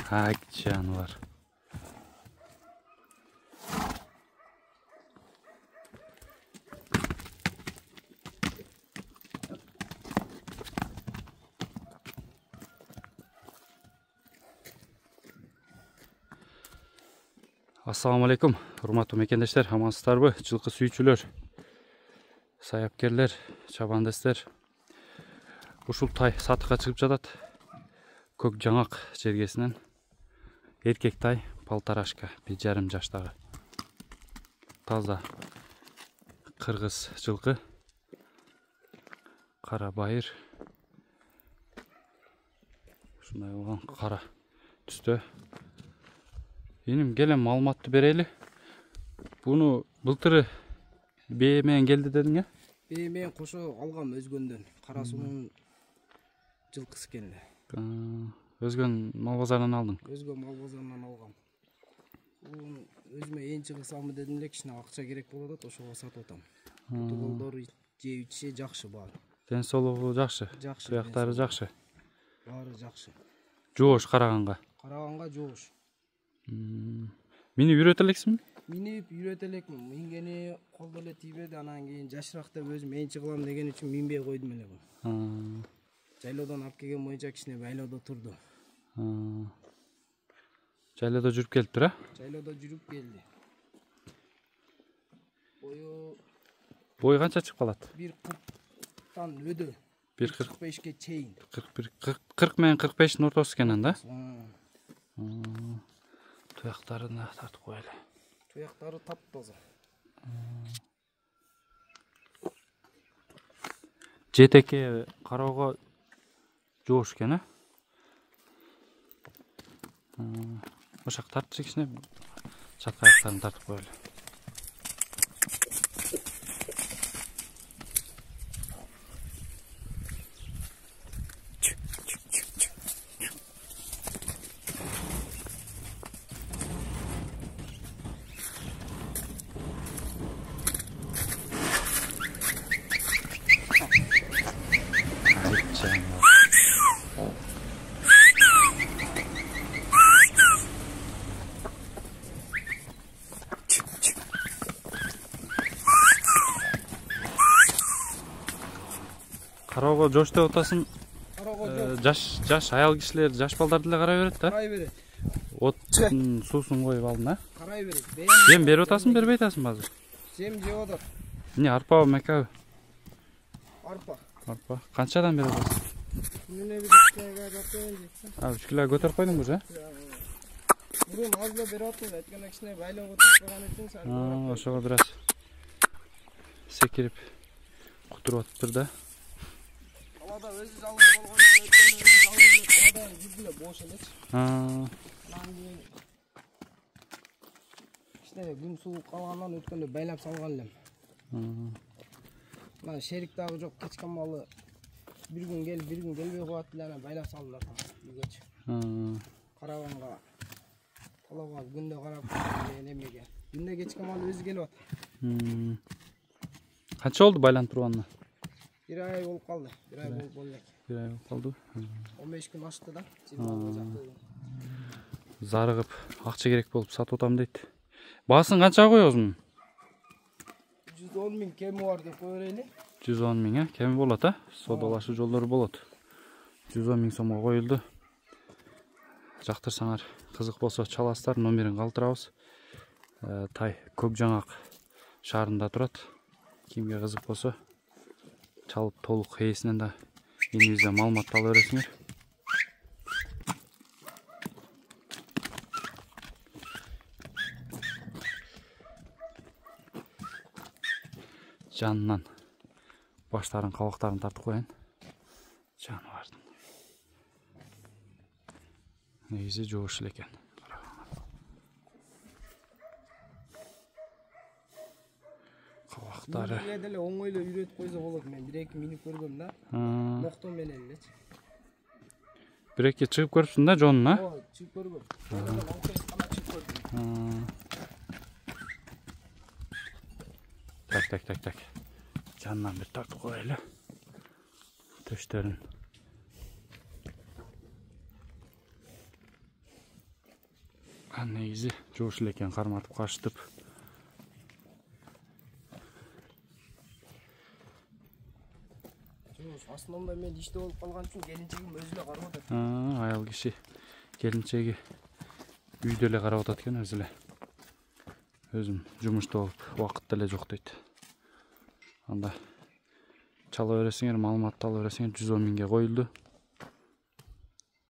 Hakça var. Assalamu alaikum, hurmatly mekendештер, амансыздарбы, жылқы сүйүүчүлөр, саяпкерлер, чабандестер. Ушул тай сатыкка чыгып жатат. Көк жаңак жергесинен. Эркек тай, полторашка, 1,5 жаштагы. Таза кыргыз жылкы. Кара байыр. Ушундай болгон кара түстө. Benim gelen malumatты bereli. Bunu былтыры бээ менен келди дедиң э? Бээ менен кошо алгам өзгөндөн. Кара суунун жылкысы экен эле. Өзгөн мал базарынан алдың? Өзгөн мал базарынан алгам. Бул өзүмө ээн чыгысамбы дедим эле, кичине акча керек болуп атат, ошого сатып атам. Туголдор жеп ичиши жакшы баары. Ден соолугу жакшы. Жакшы. Туяктары жакшы. Баары жакшы. Жоош караганга. Караганга жоош. Минип үйрөтө элексиңби? Минип үйрөтө элекмин. Мингени колдо эле тийбеди, анан кийин жашыраакта өзүм ээн чыгылам деген үчүн минбей койдум эле бу. Жайлоодон алып келген боюнча кичине байлоодо турду. Жайлоодо жүрүп келиптир, а? Жайлоодо жүрүп келди. Бою канча чыгып калат? 1,40-тан өдө. 1,45ке чейин. 40 менен 45'in ортосу экен да? Туяктарына тартып коелу. Туяктары таптаза. Жетекке кароого жоош экен, а? Ошак тартчы кичине чатка аяктарын тартып коелу. Кароого жош деп атасың. Жаш аял кишилер, жаш балдар деле карай берет да? Карай берет. Оттун суусун коюп алдың, а? Карай берет. Жем берип атасың, бербей атасың базыр? Жем жеп атат. Эмне, арпабы, мекабы? Арпа. Канчадан берип атасың? Күнүнө 1 килограмм жатайын дейт. 3 кило көтөрүп койдуңбу же? Мурун аз эле берип атып, айтканда кичине байлоого туруп калган үчүн сары. Ошого бир аз секирип кутуруп атыптыр да. Алада өзү жалгыз болгон үчүн өткөндө өзү жалгыз алада жүрдү эле бош элечи. Анан кийин кичине күн суук калгандан өткөндө байлап салган элем. Мына шерик дагы жок, кечке малы bir gün gelip bir gün gelбей коет эле, анан байлап салдым үйгөчү. Караганга талабга күндө карап эмеге. Күндө кечке мал өзү келип атат. Канча болду байлантырганына? 1 ай болуп калды. 1 ай болуп элек. 1 ай болуп калды. 15 күн ашты да. 20 жакты. Зарыгып, акча керек болуп сатып атам дейт. Баасын канчага коёсуң? 110 000 кеми бар деп кое берели. 110 000, кеми болот, а? Содалашуу жолдору болот. 110 000 сомго коюлду. Жактырсаңар, кызык болсо чаласыздар, номерин калтырабыз. Тай Көк жаңак шаарында турат. Кимге кызык болсо чалып толук ээсинен да эңибизде маалымат ала бересиңер. Жанынан баштарын, кабактарын тартып коеюн. Жаныбардын. Негизи жоош эле экен. Кабактары. Менде деле оңойло үйрөтүп койсо болот. Мен 1-2 минип көргөм да. Мокто менен элечи. 1-2 чыгып көрүпсүң да жонун, а? Ооба, чыгып көргөм. Так. Жанынан бир тартып коелу. Төштөрүн. негизи жууш эле экен, карматып качтып. Основной мен иште болуп калган үчүн келинчегим өзү эле карап атат. Аял киши келинчеги үйдө эле карап атат экен, өзү эле. Өзүм жумушта болуп убакыт деле жок дейт. Анда чала бересиңер, маалыматты ала бересиңер, 110 миңге коюлду.